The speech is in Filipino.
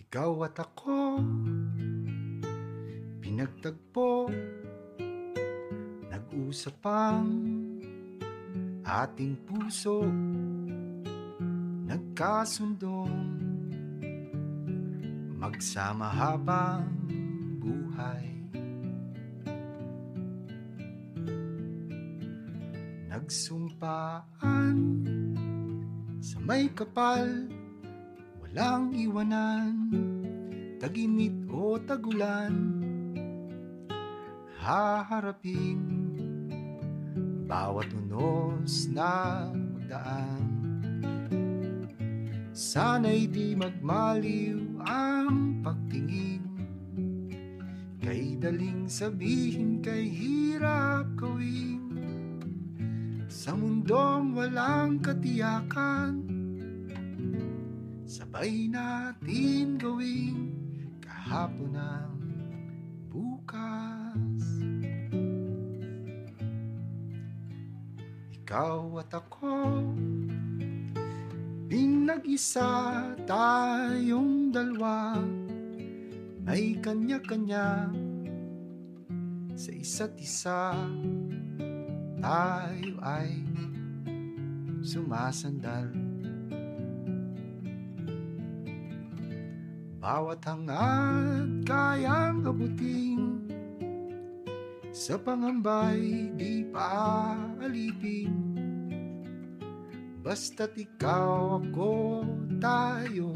Ikaw at ako, pinagtagpo, nag-usap ang ating puso, nagkasundong magsama habang buhay. Nagsumpaan sa may kapal, walang iwanan, tag-init o tagulan, haharapin bawat unos na magdaan. Sana'y di magmaliw ang pagtingin, kay daling sabihin, kay hirap gawin. Sa mundong walang katiyakan, sabay natin gawin kahapon ang bukas. Ikaw at ako, pinag-isa tayong dalawa, may kanya-kanya sa isa't isa. Tayo ay sumasandal, bawat hangad kayang abutin, sa pangambay di paalipin. Basta't ikaw, ako, tayo,